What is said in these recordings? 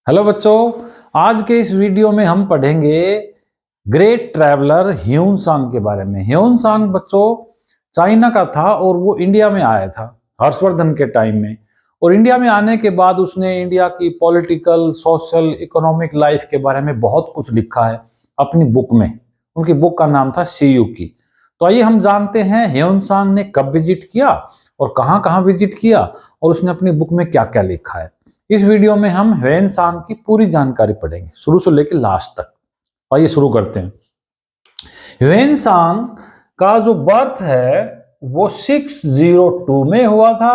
Hello बच्चों, आज के इस वीडियो में हम पढ़ेंगे ग्रेट ट्रैवलर ह्यून सांग के बारे में। ह्यून सांग बच्चों चाइना का था और वो इंडिया में आया था हर्षवर्धन के टाइम में। और इंडिया में आने के बाद उसने इंडिया की पॉलिटिकल, सोशल, इकोनॉमिक लाइफ के बारे में बहुत कुछ लिखा है अपनी बुक में। उनकी बुक का नाम था शियुकी। तो आइए हम जानते हैं ह्यून सांग ने कब विजिट किया और कहाँ कहाँ विजिट किया और उसने अपनी बुक में क्या क्या लिखा है। इस वीडियो में हम ह्यून सांग की पूरी जानकारी पढ़ेंगे शुरू से लेकर लास्ट तक। आइए शुरू करते हैं। ह्यून सांग का जो बर्थ है वो 602 में हुआ था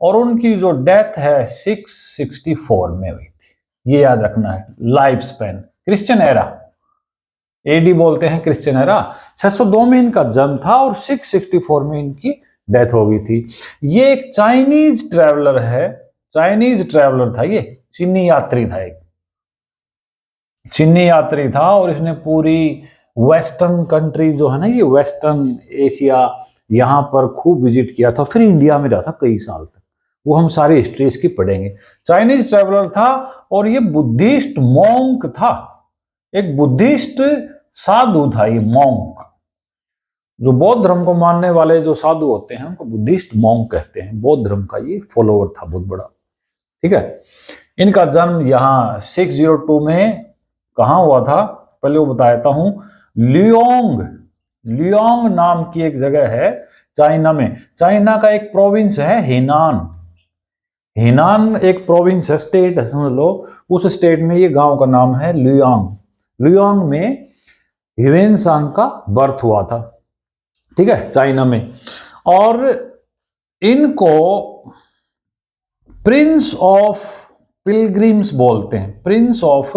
और उनकी जो डेथ है 664 में हुई थी। ये याद रखना है। Life span Christian era, AD बोलते हैं क्रिश्चियन एरा। 602 में इनका जन्म था और 664 में इनकी डेथ हो गई थी। ये एक चाइनीज ट्रैवलर है, चाइनीज ट्रैवलर था। ये चीनी यात्री था, एक चीनी यात्री था और इसने पूरी वेस्टर्न कंट्री जो है ना, ये वेस्टर्न एशिया, यहाँ पर खूब विजिट किया था। फिर इंडिया में रहा था कई साल तक। वो हम सारी हिस्ट्री इसकी पढ़ेंगे। चाइनीज ट्रैवलर था और ये बुद्धिस्ट मॉन्क था, एक बुद्धिस्ट साधु था। ये मॉन्क, जो बौद्ध धर्म को मानने वाले जो साधु होते हैं उनको बुद्धिस्ट मॉन्क कहते हैं। बौद्ध धर्म का ये फॉलोवर था बहुत बड़ा। ठीक है, इनका जन्म यहाँ 602 में कहाँ हुआ था, पहले वो बता देता हूं। लियोंग, लियोंग नाम की एक जगह है चाइना में। चाइना का एक प्रोविंस है हेनान। हेनान एक प्रोविंस है, स्टेट है समझ लो। उस स्टेट में ये गांव का नाम है लियोंग। लियोंग में ह्यून सांग का बर्थ हुआ था, ठीक है, चाइना में। और इनको प्रिंस ऑफ पिलग्रिम्स बोलते हैं। प्रिंस ऑफ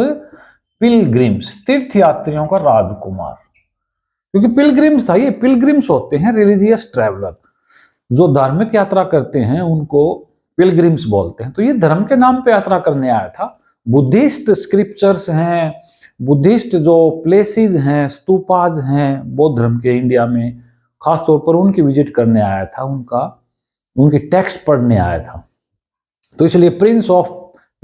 पिलग्रिम्स, तीर्थ यात्रियों का राजकुमार, क्योंकि पिलग्रिम्स था। ये पिलग्रिम्स होते हैं रिलीजियस ट्रैवलर, जो धार्मिक यात्रा करते हैं उनको पिलग्रिम्स बोलते हैं। तो ये धर्म के नाम पे यात्रा करने आया था। बुद्धिस्ट स्क्रिप्चर्स हैं, बुद्धिस्ट जो प्लेसेस हैं, स्तूपाज हैं बौद्ध धर्म के इंडिया में, खासतौर पर उनकी विजिट करने आया था, उनकी टेक्स्ट पढ़ने आया था। तो इसलिए प्रिंस ऑफ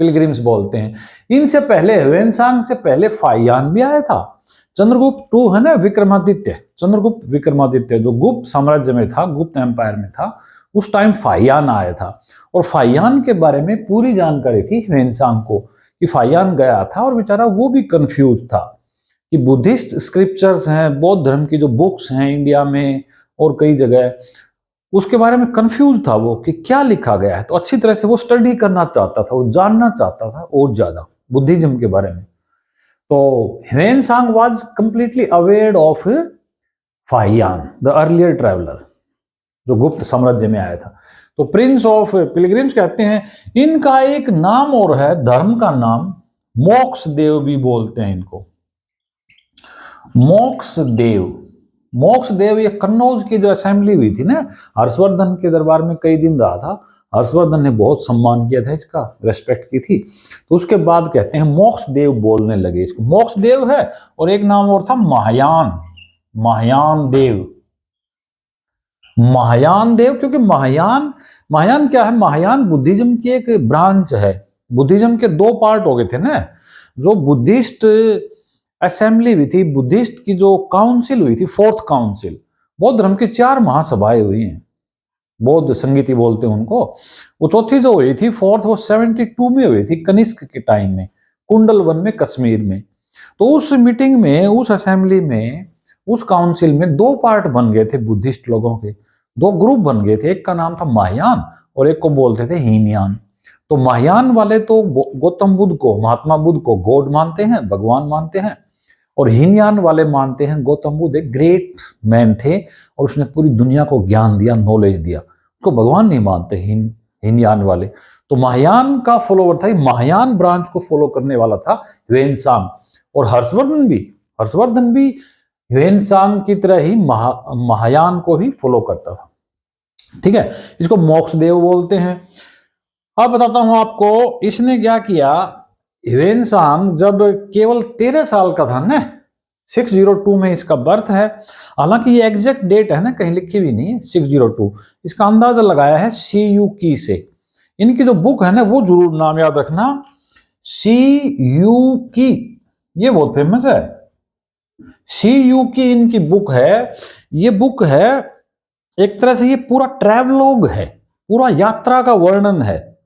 पिलग्रिम्स बोलते हैं। इनसे पहले ह्यून सांग से पहले फाहियान भी आया था। चंद्रगुप्त टू है ना, विक्रमादित्य, चंद्रगुप्त विक्रमादित्य जो गुप्त साम्राज्य में था, गुप्त एम्पायर में था, उस टाइम फाहियान आया था। और फाहियान के बारे में पूरी जानकारी थी ह्यून सांग को कि फाहियान गया था और बेचारा वो भी कंफ्यूज था कि बुद्धिस्ट स्क्रिप्चर्स हैं, बौद्ध धर्म की जो बुक्स हैं इंडिया में और कई जगह, उसके बारे में कंफ्यूज था वो कि क्या लिखा गया है। तो अच्छी तरह से वो स्टडी करना चाहता था, वो जानना चाहता था और ज्यादा बुद्धिज्म के बारे में। तो ह्यून सांग was completely aware of Fahien, the earlier traveller, जो गुप्त साम्राज्य में आया था। तो प्रिंस ऑफ पिलग्रिम्स कहते हैं। इनका एक नाम और है, धर्म का नाम मोक्ष देव भी बोलते हैं इनको। मोक्ष देव, मोक्ष देव ये कन्नौज की जो असेंबली हुई थी ना, हर्षवर्धन के दरबार में कई दिन रहा था। हर्षवर्धन ने बहुत सम्मान किया था, इसका रेस्पेक्ट की थी। तो उसके बाद कहते हैं मोक्ष देव बोलने लगे इसको। मोक्ष देव है और एक नाम और था महायान, महायान देव। महायान देव क्योंकि महायान, महायान क्या है, महायान बुद्धिज्म की एक ब्रांच है। बुद्धिज्म के दो पार्ट हो गए थे ना, जो बुद्धिस्ट असेंबली हुई थी, बुद्धिस्ट की जो काउंसिल हुई थी, फोर्थ काउंसिल, बौद्ध धर्म की 4 महासभाएं हुई हैं, बौद्ध संगीति बोलते हैं उनको। वो चौथी जो हुई थी, फोर्थ, वो 72 में हुई थी, कनिष्क के टाइम में, कुंडलवन में, कश्मीर में। तो उस मीटिंग में, उस असेंबली में, उस काउंसिल में 2 पार्ट बन गए थे बुद्धिस्ट लोगों के, 2 ग्रुप बन गए थे। एक का नाम था महायान और एक को बोलते थे हीनयान। तो महायान वाले तो गौतम बुद्ध को, महात्मा बुद्ध को गॉड मानते हैं, भगवान मानते हैं, और हीनयान वाले मानते हैं गौतम बुद्ध एक ग्रेट मैन थे और उसने पूरी दुनिया को ज्ञान दिया, नॉलेज दिया। उसको भगवान नहीं मानते हीनयान वाले। तो महायान का फॉलोवर था, महायान ब्रांच को फॉलो करने वाला था ह्यून सांग। और हर्षवर्धन भी ह्यून सांग की तरह ही महायान को ही फॉलो करता था। ठीक है, इसको मोक्ष देव बोलते हैं। अब बताता हूं आपको इसने क्या किया। ह्यून सांग जब केवल 13 साल का था ना, 602 में इसका बर्थ है। हालांकि ये एग्जैक्ट डेट है ना, कहीं लिखी भी नहीं है 602। इसका अंदाजा लगाया है शियुकी से। इनकी जो बुक है ना, वो जरूर नाम याद रखना, शी यू की, ये बहुत फेमस है। शी यू की इनकी बुक है। ये बुक है एक तरह से, ये पूरा ट्रैवलॉग है, पूरा यात्रा का वर्णन है।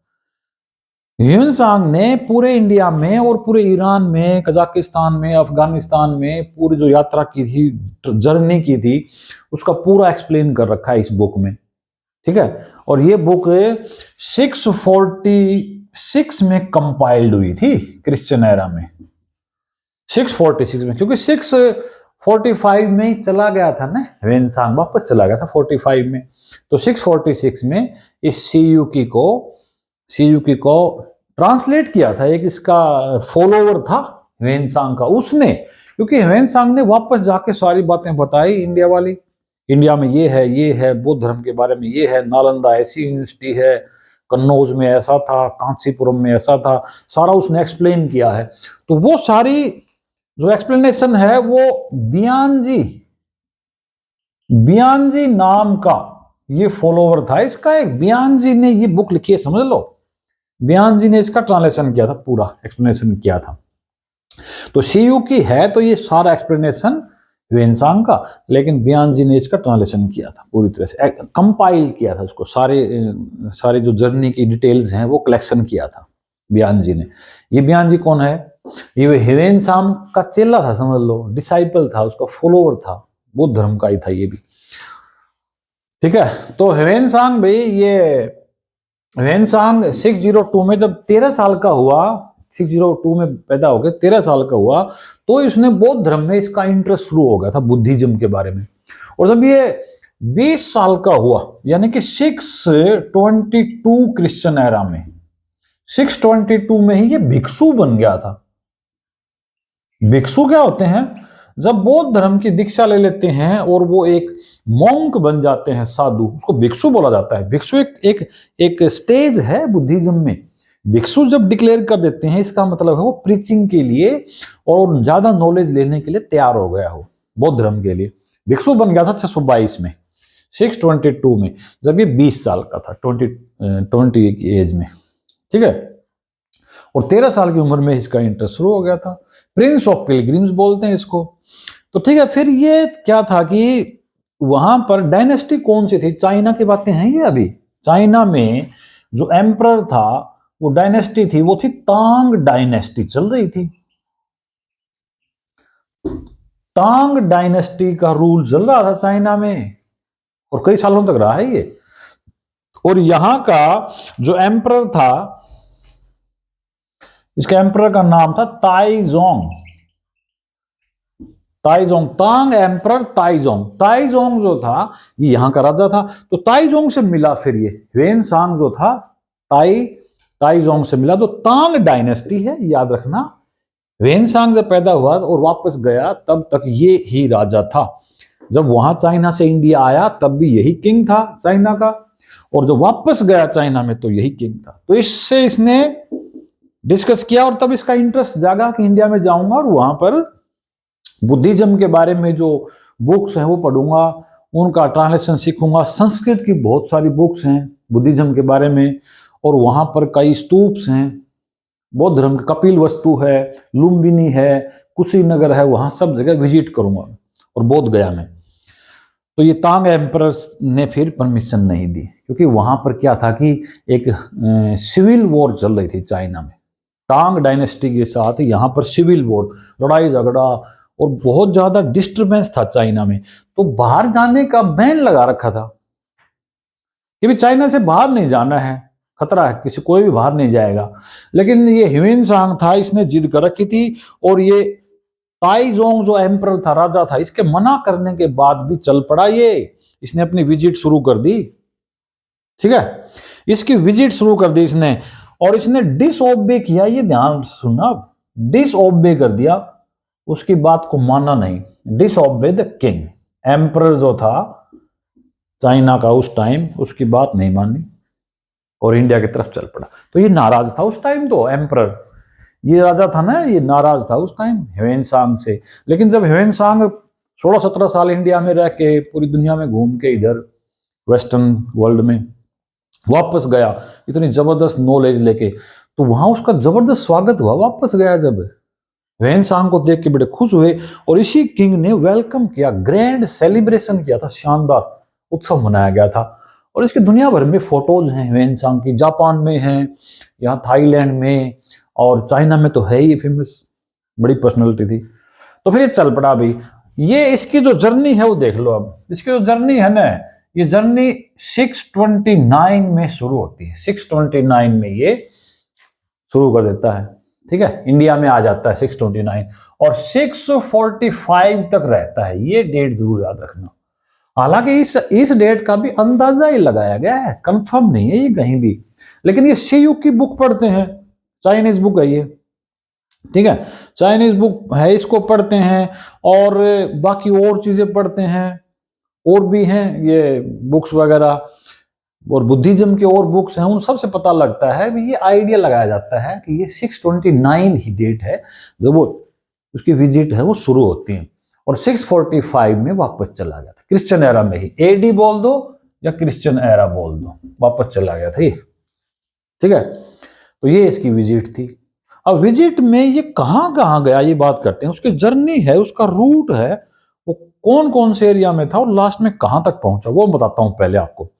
ह्यूनसांग ने पूरे इंडिया में और पूरे ईरान में, कजाकिस्तान में, अफगानिस्तान में पूरी जो यात्रा की थी, जर्नी की थी, उसका पूरा एक्सप्लेन कर रखा है इस बुक में। ठीक है, और ये बुक 646 में कंपाइल्ड हुई थी क्रिश्चियन एरा में, 646 में, क्योंकि 645 में ही चला गया था ना ह्वेनसांग, वापस चला गया था 45 में। तो 646 में इस सीयूकी को ट्रांसलेट किया था एक इसका फॉलोवर था ह्वेनसांग का, उसने, क्योंकि ह्वेनसांग ने वापस जाके सारी बातें बताई इंडिया वाली, इंडिया में ये है बौद्ध धर्म के बारे में, ये है नालंदा ऐसी यूनिवर्सिटी है, कन्नौज में ऐसा था, कांचीपुरम में ऐसा था, सारा उसने एक्सप्लेन किया है। तो वो सारी जो एक्सप्लेनेशन है वो बियानजी नाम का ये फॉलोवर था इसका, एक बियानजी ने ये बुक लिखी है, समझ लो। बियानजी ने इसका ट्रांसलेशन किया था, पूरा एक्सप्लेनेशन किया था। तो सीयूकी है तो ये सारा एक्सप्लेनेशन ह्वेनसांग का, लेकिन बियानजी ने इसका ट्रांसलेशन किया था, पूरी तरह से कंपाइल किया था उसको, सारे जो जर्नी की डिटेल्स हैं वो कलेक्शन किया था बियानजी ने। ये बियानजी कौन है? ये ह्वेनसांग का चेला था, समझ लो, डिसाइपल था, उसका फॉलोवर था, बौद्ध धर्म का ही था ये भी। ठीक है, तो ह्वेनसांग भाई, ये ह्वेनसांग 602 में जब 13 साल का हुआ, 602 में पैदा हो गया, 13 साल का हुआ, तो इसने बौद्ध धर्म में इसका इंटरेस्ट शुरू हो गया था, बुद्धिज्म के बारे में। और जब ये 20 साल का हुआ, यानी कि 622 क्रिश्चियन एरा में, 622 में ही ये भिक्षु बन गया था। भिक्षु क्या होते हैं? जब बौद्ध धर्म की दीक्षा ले लेते हैं और वो एक मॉन्क बन जाते हैं, साधु, उसको भिक्षु बोला जाता है। भिक्षु एक स्टेज है बुद्धिज्म में। भिक्षु जब डिक्लेयर कर देते हैं, इसका मतलब है वो प्रीचिंग के लिए और ज्यादा नॉलेज लेने के लिए तैयार हो गया हो, बौद्ध धर्म के लिए। भिक्षु बन गया था 622 में, 622 में, जब ये 20 साल का था, 20 की एज में। ठीक है, और 13 साल की उम्र में इसका इंटरेस्ट शुरू हो गया था। प्रिंस ऑफ पिलग्रिम्स बोलते हैं इसको। तो ठीक है, फिर ये क्या था कि वहां पर डायनेस्टी कौन सी थी? चाइना की बातें हैं ये अभी। चाइना में जो एम्परर था, वो डायनेस्टी थी, वो थी तांग डायनेस्टी चल रही थी। तांग डायनेस्टी का रूल चल रहा था चाइना में, और कई सालों तक रहा है ये। और यहां का जो एम्परर था, इसका एम्परर का नाम था ताइजोंग। तांग एम्परर ताइजोंग जो था, ये यहां का राजा था। तो ताइजोंग से मिला फिर ये ह्वेनसांग जो था, ताइजोंग से मिला, तो तांग डायनेस्टी है, याद रखना। ह्वेनसांग जब पैदा हुआ और वापस गया, तब तक ये ही राजा था। जब वहां चाइना से इंडिया आया, तब भी यही किंग था चाइना का, और जब वापस गया चाइना में, तो यही किंग था। तो इससे इसने डिस्कस किया, और तब इसका इंटरेस्ट जागा कि इंडिया में जाऊंगा और वहां पर बुद्धिज्म के बारे में जो बुक्स हैं वो पढ़ूंगा, उनका ट्रांसलेशन सीखूंगा। संस्कृत की बहुत सारी बुक्स हैं बुद्धिज्म के बारे में, और वहां पर कई स्तूप्स हैं बौद्ध धर्म के, कपिल वस्तु है, लुम्बिनी है, कुशीनगर है, वहां सब जगह विजिट करूंगा, और बोध गया में। तो ये तांग एम्परर ने फिर परमिशन नहीं दी, क्योंकि वहां पर क्या था कि एक सिविल वॉर चल रही थी चाइना में। तांग डायनेस्टी के साथ यहां पर सिविल वॉर, लड़ाई झगड़ा, और बहुत ज्यादा डिस्टरबेंस था चाइना में। तो बाहर जाने का बैन लगा रखा था कि भी चाइना से बाहर नहीं जाना है, खतरा है, किसी कोई भी बाहर नहीं जाएगा। लेकिन ये ह्वेनसांग था, इसने जिद कर रखी थी, और ये ताइजोंग जो एम्परर था, राजा था, इसके मना करने के बाद भी चल पड़ा ये। इसने अपनी विजिट शुरू कर दी। ठीक है, इसकी विजिट शुरू कर दी इसने, और इसने डिसओबे किया, ये ध्यान सुनना, डिसओबे कर दिया, उसकी बात को माना नहीं। डिसओबे द किंग, एम्परर जो था चाइना का उस टाइम, उसकी बात नहीं मानी और इंडिया की तरफ चल पड़ा। तो ये नाराज था उस टाइम, तो एम्परर, ये राजा था ना, ये नाराज था उस टाइम ह्वेनसांग से। लेकिन जब ह्वेनसांग 16-17 साल इंडिया में रह के, पूरी दुनिया में घूम के, इधर वेस्टर्न वर्ल्ड में वापस गया, इतनी जबरदस्त नॉलेज लेके, तो वहां उसका जबरदस्त स्वागत हुआ। वापस गया जब, ह्वेनसांग को देख के बड़े खुश हुए और इसी किंग ने वेलकम किया, ग्रैंड सेलिब्रेशन किया था, शानदार उत्सव मनाया गया था। और इसके दुनिया भर में फोटोज हैं ह्वेनसांग की, जापान में हैं, यहाँ थाईलैंड में, और चाइना में तो है ही फेमस, बड़ी पर्सनैलिटी थी। तो फिर ये चल पड़ा भाई। ये इसकी जो जर्नी है वो देख लो। अब इसकी जो जर्नी है ना, ये जर्नी 629 में शुरू होती है। 629 में ये शुरू कर देता है, ठीक है, इंडिया में आ जाता है 629, और 645 तक रहता है। ये डेट जरूर याद रखना। हालांकि इस डेट का भी अंदाजा ही लगाया गया है, कंफर्म नहीं है ये कहीं भी, लेकिन ये सीयू की बुक पढ़ते हैं, चाइनीज बुक है ये, ठीक है, चाइनीज बुक है, इसको पढ़ते हैं और बाकी और चीजें पढ़ते हैं, और भी हैं ये बुक्स वगैरह, और बुद्धिज्म के और बुक्स हैं, उन सब से पता लगता है भी, ये आइडिया लगाया जाता है कि ये 629 ही डेट है जब वो उसकी विजिट है वो शुरू होती है, और 645 में वापस चला गया था, क्रिश्चियन एरा में ही, एडी बोल दो या क्रिश्चियन एरा बोल दो, वापस चला गया था ये, ठीक है। तो ये इसकी विजिट थी। अब विजिट में ये कहाँ कहाँ गया ये बात करते हैं, उसकी जर्नी है, उसका रूट है, वो कौन कौन से एरिया में था और लास्ट में कहाँ तक पहुंचा वो बताता हूं पहले आपको।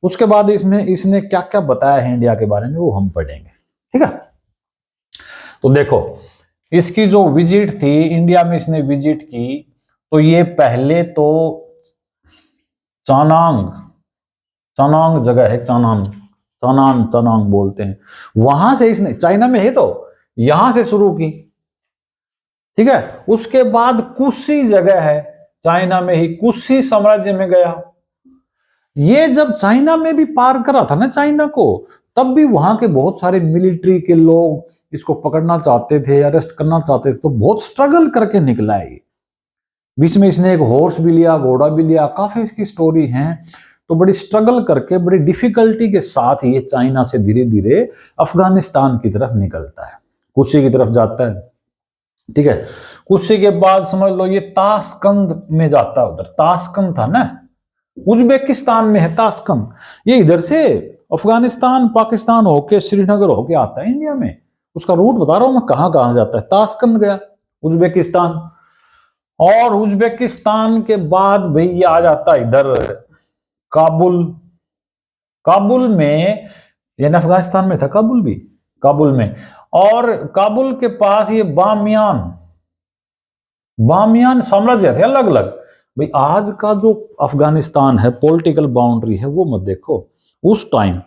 उसके बाद इसमें इसने क्या क्या बताया है इंडिया के बारे में वो हम पढ़ेंगे, ठीक है। तो देखो इसकी जो विजिट थी इंडिया में, इसने विजिट की, तो ये पहले तो चानांग जगह है, चानांग बोलते हैं, वहां से इसने, चाइना में है तो यहां से शुरू की, ठीक है। उसके बाद कुशी जगह है चाइना में ही, कुशी साम्राज्य में गया। ये जब चाइना में भी पार करा था ना चाइना को, तब भी वहां के बहुत सारे मिलिट्री के लोग इसको पकड़ना चाहते थे, अरेस्ट करना चाहते थे, तो बहुत स्ट्रगल करके निकला है ये। बीच में इसने एक हॉर्स भी लिया, घोड़ा भी लिया, काफी इसकी स्टोरी है। तो बड़ी स्ट्रगल करके, बड़ी डिफिकल्टी के साथ ये चाइना से धीरे धीरे अफगानिस्तान की तरफ निकलता है, कुशी की तरफ जाता है, ठीक है। कुशी के बाद समझ लो ये ताशकंद में जाता है, उधर ताशकंद था ना, उज्बेकिस्तान में है ताशकंद। ये इधर से अफगानिस्तान पाकिस्तान होके श्रीनगर होके आता है इंडिया में। उसका रूट बता रहा हूं मैं, कहां कहां जाता है। ताशकंद गया उज्बेकिस्तान, और उज्बेकिस्तान के बाद भाई ये आ जाता है इधर काबुल में, यानी अफगानिस्तान में था काबुल भी, काबुल में, और काबुल के पास ये बामियान साम्राज्य थे अलग अलग। भाई आज का जो अफगानिस्तान है पॉलिटिकल बाउंड्री है वो मत देखो, उस टाइम,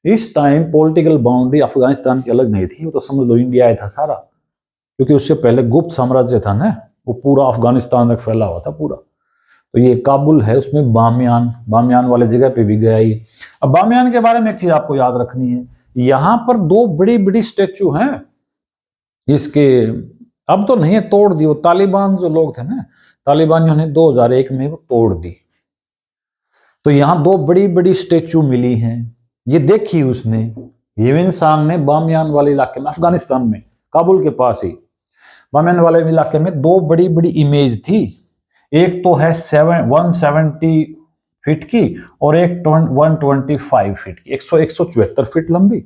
इस टाइम पॉलिटिकल बाउंड्री अफगानिस्तान की अलग नहीं थी, वो तो समझ लो इंडिया था सारा, क्योंकि उससे पहले गुप्त साम्राज्य था ना, वो पूरा अफगानिस्तान तक फैला हुआ था पूरा। तो ये काबुल है, उसमें बामियान वाले जगह पे भी गया ये। अब बामियान के बारे में एक चीज आपको याद रखनी है, यहां पर दो बड़ी बड़ी स्टेचू हैं इसके, अब तो नहीं है, तोड़ दी, वो तालिबान जो लोग थे ना, तालिबानियों ने 2001 में वो तोड़ दी। तो यहां दो बड़ी बड़ी स्टेचू मिली हैं, ये देखी उसने, ह्वेनसांग ने बामियान वाले इलाके में, अफगानिस्तान में, काबुल के पास ही बामियान वाले इलाके में दो बड़ी बड़ी इमेज थी। एक तो है 170 फीट की और एक 125 फीट की, 174 फीट लंबी,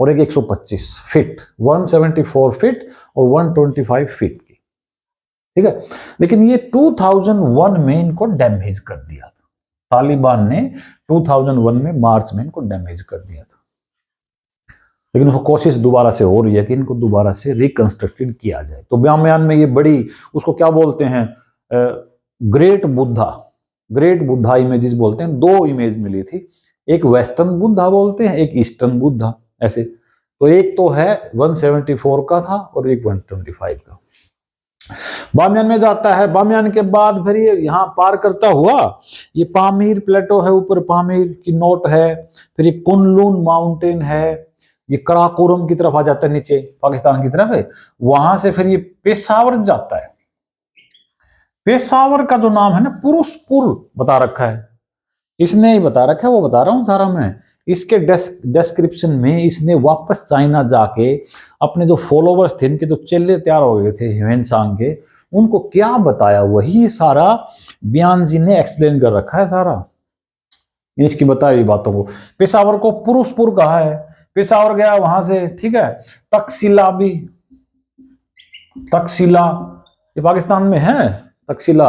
और एक 125 फीट, 174 फीट और 125 फीट की, ठीक है। लेकिन ये 2001 में इनको डैमेज कर दिया था, तालिबान ने 2001 में मार्च में इनको डैमेज कर दिया था। लेकिन वो कोशिश दोबारा से हो रही है कि इनको दोबारा से रिकंस्ट्रक्टेड किया जाए। तो बामियान में ये बड़ी, उसको क्या बोलते हैं, ग्रेट बुद्धा इमेजेस बोलते हैं। दो इमेज मिली थी, एक वेस्टर्न बुद्धा बोलते हैं, एक ईस्टर्न बुद्धा, ऐसे। तो एक तो है 174 का था और एक 125 का। बामियान में जाता है, बामियान के बाद फिर ये यहाँ पार करता हुआ ये पामीर प्लेटो है, ऊपर पामीर की नोट है, फिर ये कुनलुन माउंटेन है, ये कराकोरम की तरफ आ जाता है, नीचे पाकिस्तान की तरफ है। वहां से फिर ये पेशावर जाता है। पेशावर का जो नाम है ना, पुरुषपुर बता रखा है, इसने ही बता रखा है, वो बता रहा हूं सारा मैं। इसके डिस्क्रिप्शन में इसने वापस चाइना जाके अपने जो फॉलोवर्स थे, इनके जो चेले तैयार हो गए थे ह्वेनसांग के, उनको क्या बताया, वही सारा बयान जी ने एक्सप्लेन कर रखा है सारा। इसकी बताई हुई बातों को। पेशावर को पुरुषपुर कहा है, पेशावर गया वहां से, ठीक है। तकसीला भी, तकसीला ये पाकिस्तान में है, तकसीला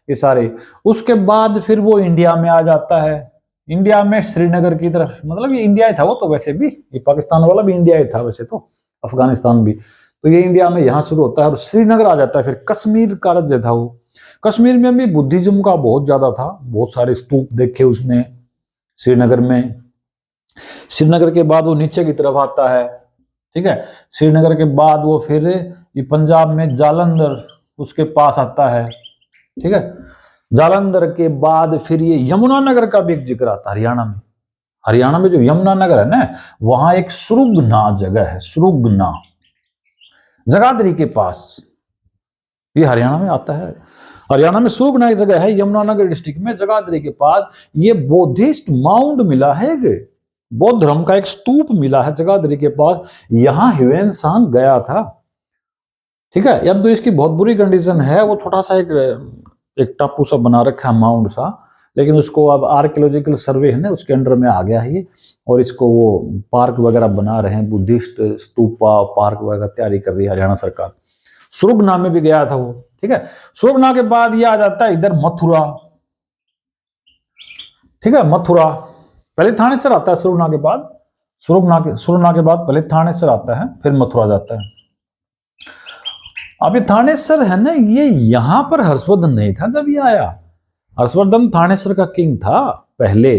ये सारे। उसके बाद फिर वो इंडिया में आ जाता है, इंडिया में श्रीनगर की तरफ, मतलब ये इंडिया ही था वो तो, वैसे भी ये पाकिस्तान वाला भी इंडिया ही था वैसे तो, अफगानिस्तान भी, तो ये इंडिया में यहां शुरू होता है और श्रीनगर आ जाता है। फिर कश्मीर का राज्य था वो, कश्मीर में भी बुद्धिज्म का बहुत ज्यादा था, बहुत सारे स्तूप देखे उसने श्रीनगर में। श्रीनगर के बाद वो नीचे की तरफ आता है, ठीक है। श्रीनगर के बाद वो फिर ये पंजाब में जालंधर उसके पास आता है, ठीक है। जालंधर के बाद फिर ये यमुनानगर का भी एक जिक्र आता है हरियाणा में। हरियाणा में जो यमुनानगर है ना, वहां एक सुरुगना जगह है, सुरुगना जगाधरी के पास, ये हरियाणा में आता है। हरियाणा में सुरुगना एक जगह है यमुनानगर डिस्ट्रिक्ट में, जगाधरी के पास। ये बौद्धिस्ट माउंट मिला है, बौद्ध धर्म का एक स्तूप मिला है जगाधरी के पास, यहां ह्यूएन सांग गया था, ठीक है। अब तो इसकी बहुत बुरी कंडीशन है, वो छोटा सा एक टापू सा बना रखा है, माउंट सा, लेकिन उसको अब आर्कियोलॉजिकल सर्वे है ना उसके अंडर में आ गया है ये, और इसको वो पार्क वगैरह बना रहे हैं, बुद्धिस्ट स्तूपा पार्क वगैरह तैयारी कर रही है हरियाणा सरकार। सुरुगना में भी गया था वो, ठीक है। सुरुगना के बाद ये आ जाता है इधर मथुरा, ठीक है। मथुरा पहले थानेसर आता है, सुरुगना के बाद, सुरुगना के बाद पहले थानेसर आता है, फिर मथुरा जाता है। अब ये थानेसर है ना, ये यहां पर हर्षवर्धन नहीं था जब ये आया। हर्षवर्धन थानेसर का किंग था पहले,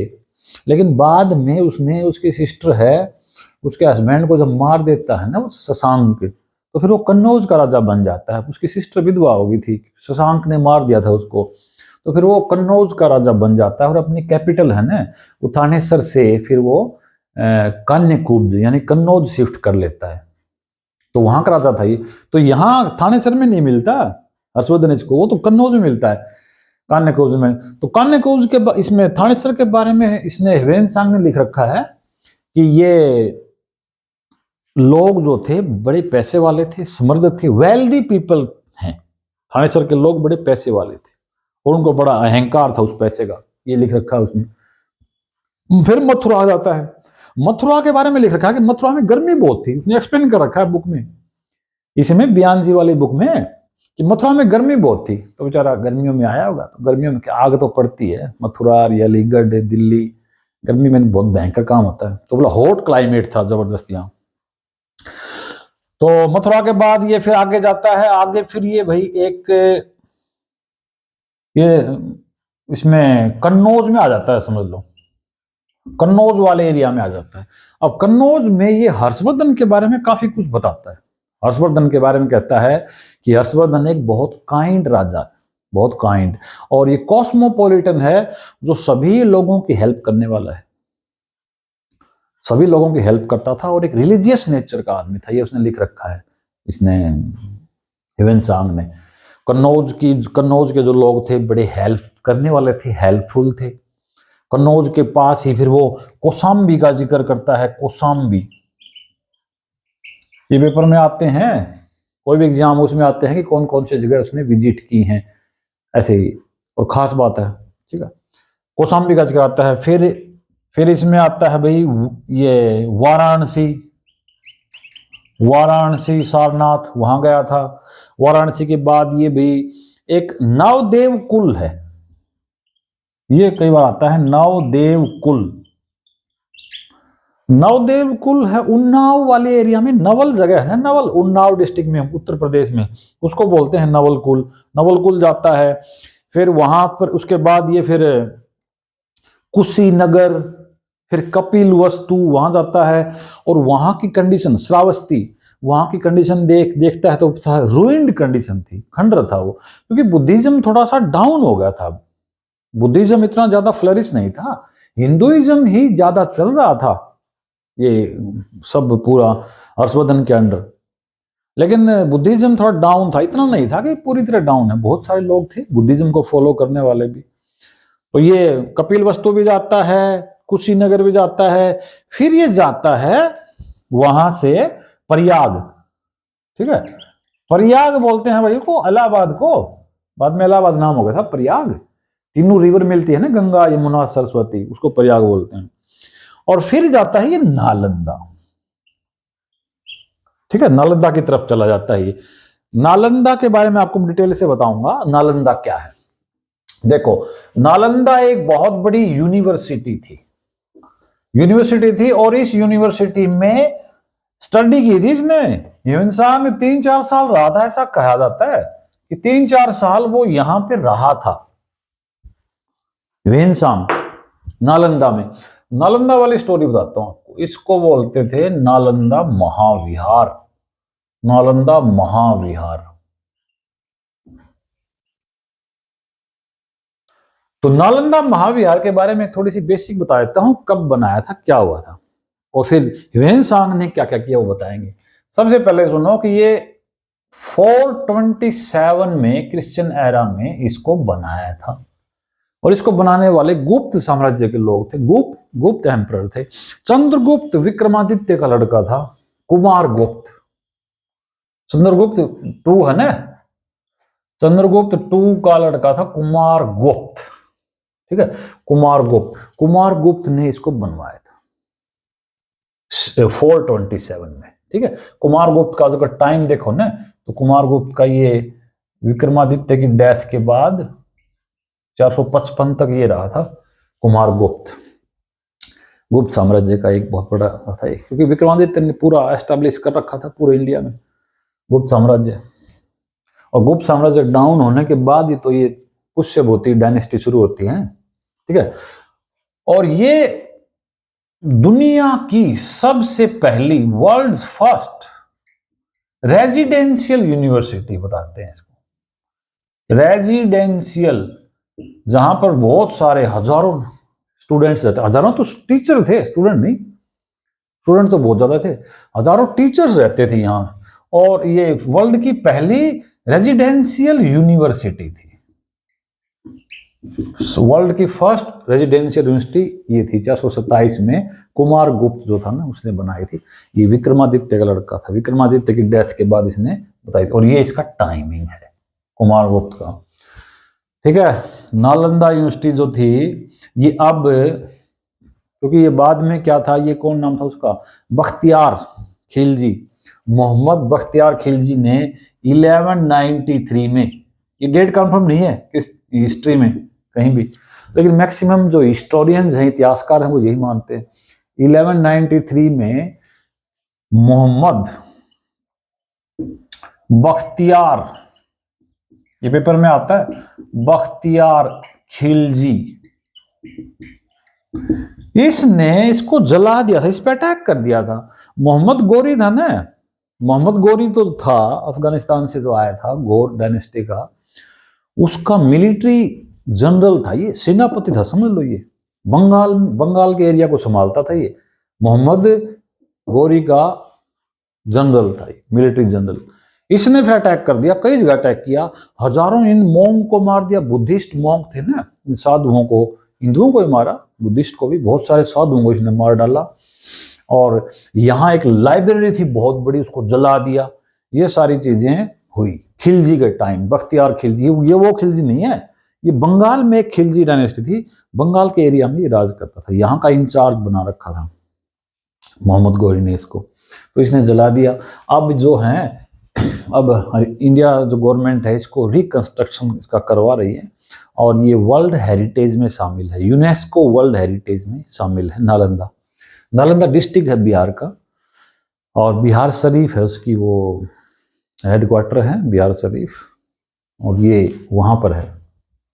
लेकिन बाद में उसने, उसकी सिस्टर है, उसके हस्बैंड को जब मार देता है ना वो शशांक, तो फिर वो कन्नौज का राजा बन जाता है। उसकी सिस्टर विधवा हो गई थी, शशांक ने मार दिया था उसको, तो फिर वो कन्नौज का राजा बन जाता है और अपनी कैपिटल है ना वो थानेसर से फिर वो कान्यकूब्ज यानी कन्नौज शिफ्ट कर लेता है, तो वहां का राजा था ये। तो यहाँ थानेसर में नहीं मिलता हर्षवर्धन इसको, वो तो कन्नौज में मिलता है, कान्यकूब्ज में। तो कान्यकूब्ज के इसमें थानेसर के बारे में इसने ह्यूएन सांग ने लिख रखा है कि ये लोग जो थे बड़े पैसे वाले थे, समृद्ध थे, वेल्दी पीपल हैं। थानेसर के लोग बड़े पैसे वाले थे और उनको बड़ा अहंकार था उस पैसे का, ये लिख रखा है उसने। फिर मथुरा आ जाता है, मथुरा के बारे में लिख रखा है कि मथुरा में गर्मी बहुत थी, उसने एक्सप्लेन कर रखा है बुक में, इसमें बयान जी वाली बुक में, कि मथुरा में गर्मी बहुत थी। तो बेचारा गर्मियों में आया होगा, तो गर्मियों में आग तो पड़ती है, मथुरा अलीगढ़ दिल्ली गर्मी में बहुत भयंकर काम होता है, तो बोला हॉट क्लाइमेट था जबरदस्त यहाँ। तो मथुरा के बाद ये फिर आगे जाता है, आगे फिर ये भाई एक ये इसमें कन्नौज में आ जाता है, समझ लो कन्नौज वाले एरिया में आ जाता है। अब कन्नौज में ये हर्षवर्धन के बारे में काफी कुछ बताता है। हर्षवर्धन के बारे में कहता है कि हर्षवर्धन एक बहुत काइंड राजा है, बहुत काइंड, और ये कॉस्मोपॉलिटन है, जो सभी लोगों की हेल्प करने वाला है, सभी लोगों की हेल्प करता था, और एक रिलीजियस नेचर का आदमी था, ये उसने लिख रखा है इसने ह्यूएन सांग ने। कन्नौज के जो लोग थे बड़े हेल्प करने वाले थे, हेल्पफुल थे। कन्नौज के पास ही फिर वो कौशाम्बी का जिक्र करता है, कौशाम्बी, ये पेपर में आते हैं, कोई भी एग्जाम उसमें आते हैं कि कौन कौन सी जगह उसने विजिट की हैं, ऐसे ही, और खास बात है, ठीक है। कौशाम्बी का जिक्र आता है। फिर इसमें आता है भाई ये वाराणसी सारनाथ, वहां गया था। वाराणसी के बाद ये भाई एक नवदेव कुल है, ये कई बार आता है, नवदेव कुल है उन्नाव वाले एरिया में, नवल जगह है ना, नवल उन्नाव डिस्ट्रिक्ट में उत्तर प्रदेश में, उसको बोलते हैं नवल कुल जाता है। फिर वहां पर उसके बाद ये फिर कुशीनगर, फिर कपिल वस्तु वहां जाता है, और वहां की कंडीशन श्रावस्ती, वहां की कंडीशन देखता है तो रूइंड कंडीशन थी, खंडर था वो, क्योंकि बुद्धिज्म थोड़ा सा डाउन हो गया था, बुद्धिज्म इतना ज्यादा फ्लरिश नहीं था, हिंदुइज्म ही ज्यादा चल रहा था ये सब पूरा हर्षवर्धन के अंडर, लेकिन बुद्धिज्म थोड़ा डाउन था, इतना नहीं था कि पूरी तरह डाउन है, बहुत सारे लोग थे बुद्धिज्म को फॉलो करने वाले भी। तो ये कपिल वस्तु भी जाता है, कुशीनगर भी जाता है, फिर ये जाता है वहां से प्रयाग, ठीक है, प्रयाग बोलते हैं भाई को, इलाहाबाद को, बाद में इलाहाबाद नाम हो गया था प्रयाग, तीनों रिवर मिलती है ना, गंगा यमुना सरस्वती, उसको प्रयाग बोलते हैं। और फिर जाता है ये नालंदा, ठीक है, नालंदा की तरफ चला जाता है ये। नालंदा के बारे में आपको डिटेल से बताऊंगा, नालंदा क्या है। देखो, नालंदा एक बहुत बड़ी यूनिवर्सिटी थी और इस यूनिवर्सिटी में स्टडी की थी इसने। ह्यूएन-सांग 3-4 साल रहा था, ऐसा कहा जाता है कि 3-4 साल वो यहां पे रहा था ह्यूएन-सांग नालंदा में। नालंदा वाली स्टोरी बताता हूं आपको। इसको बोलते थे नालंदा महाविहार, नालंदा महाविहार। तो नालंदा महाविहार के बारे में थोड़ी सी बेसिक बता देता हूं, कब बनाया था, क्या हुआ था, और फिर ह्यूएन-सांग ने क्या क्या किया वो बताएंगे। सबसे पहले सुनो कि ये 427 में क्रिश्चियन एरा में इसको बनाया था, और इसको बनाने वाले गुप्त साम्राज्य के लोग थे, गुप्त एम्परर थे। चंद्रगुप्त विक्रमादित्य का लड़का था कुमार गुप्त। चंद्रगुप्त 2 है ना, चंद्रगुप्त 2 का लड़का था कुमार गुप्त, ठीक है, कुमार गुप्त ने इसको बनवाया था 427 में, ठीक है। कुमार गुप्त का अगर टाइम देखो ना, तो कुमार गुप्त का ये विक्रमादित्य की डेथ के बाद 455 तक ये रहा था कुमार गुप्त साम्राज्य का एक बहुत बड़ा था, क्योंकि विक्रमादित्य ने पूरा एस्टेब्लिश कर रखा था पूरे इंडिया में गुप्त साम्राज्य। और गुप्त साम्राज्य डाउन होने के बाद ही तो ये पुष्यभूति डायनेस्टी शुरू होती है, ठीक है। और ये दुनिया की सबसे पहली, वर्ल्ड्स फर्स्ट रेजिडेंशियल यूनिवर्सिटी बताते हैं इसको, रेजिडेंशियल, जहां पर बहुत सारे हजारों स्टूडेंट्स रहते, हजारों तो टीचर थे, स्टूडेंट नहीं, स्टूडेंट तो बहुत ज्यादा थे, हजारों टीचर्स रहते थे यहां। और ये वर्ल्ड की पहली रेजिडेंशियल यूनिवर्सिटी थी, वर्ल्ड की फर्स्ट रेजिडेंशियल यूनिवर्सिटी ये थी। 427 में कुमार गुप्त जो था ना, उसने बनाई थी। ये विक्रमादित्य का लड़का था, विक्रमादित्य की डेथ के बाद इसने बताई थी, और ये इसका टाइमिंग है कुमार गुप्त का, ठीक है। नालंदा यूनिवर्सिटी जो थी ये अब, क्योंकि ये बाद में क्या था, ये कौन नाम था उसका, बख्तियार खिलजी, मोहम्मद बख्तियार खिलजी ने 1193 में, ये डेट कंफर्म नहीं है किस हिस्ट्री में कहीं भी, लेकिन मैक्सिमम जो हिस्टोरियंस हैं, इतिहासकार हैं, वो यही मानते हैं 1193 में मोहम्मद बख्तियार, ये पेपर में आता है, बख्तियार खिलजी, इसने इसको जला दिया था, इस पे अटैक कर दिया था। मोहम्मद गोरी था ना, मोहम्मद गोरी तो था अफगानिस्तान से जो आया था, घोर डायनेस्टी का, उसका मिलिट्री जनरल था, ये सेनापति था, समझ लो। ये बंगाल के एरिया को संभालता था, ये मोहम्मद गोरी का जनरल था, ये मिलिट्री जनरल। इसने फिर अटैक कर दिया, कई जगह अटैक किया, हजारों इन मोंग को मार दिया, बुद्धिस्ट मोंग थे ना, इन साधुओं को, हिंदुओं को ही मारा, बुद्धिस्ट को भी, बहुत सारे साधुओं को इसने मार डाला। और यहाँ एक लाइब्रेरी थी बहुत बड़ी, उसको जला दिया। ये सारी चीजें हुई खिलजी के टाइम, बख्तियार खिलजी। ये वो खिलजी नहीं है, ये बंगाल में एक खिलजी डायनेस्टी थी, बंगाल के एरिया में ये राज करता था, यहाँ का इंचार्ज बना रखा था मोहम्मद गोरी ने इसको, तो इसने जला दिया। अब जो है, अब इंडिया जो गवर्नमेंट है इसको रिकंस्ट्रक्शन इसका करवा रही है, और ये वर्ल्ड हेरिटेज में शामिल है, यूनेस्को वर्ल्ड हेरिटेज में शामिल है। नालंदा डिस्ट्रिक्ट है बिहार का, और बिहार शरीफ है उसकी वो हेडक्वार्टर है, बिहार शरीफ, और ये वहाँ पर है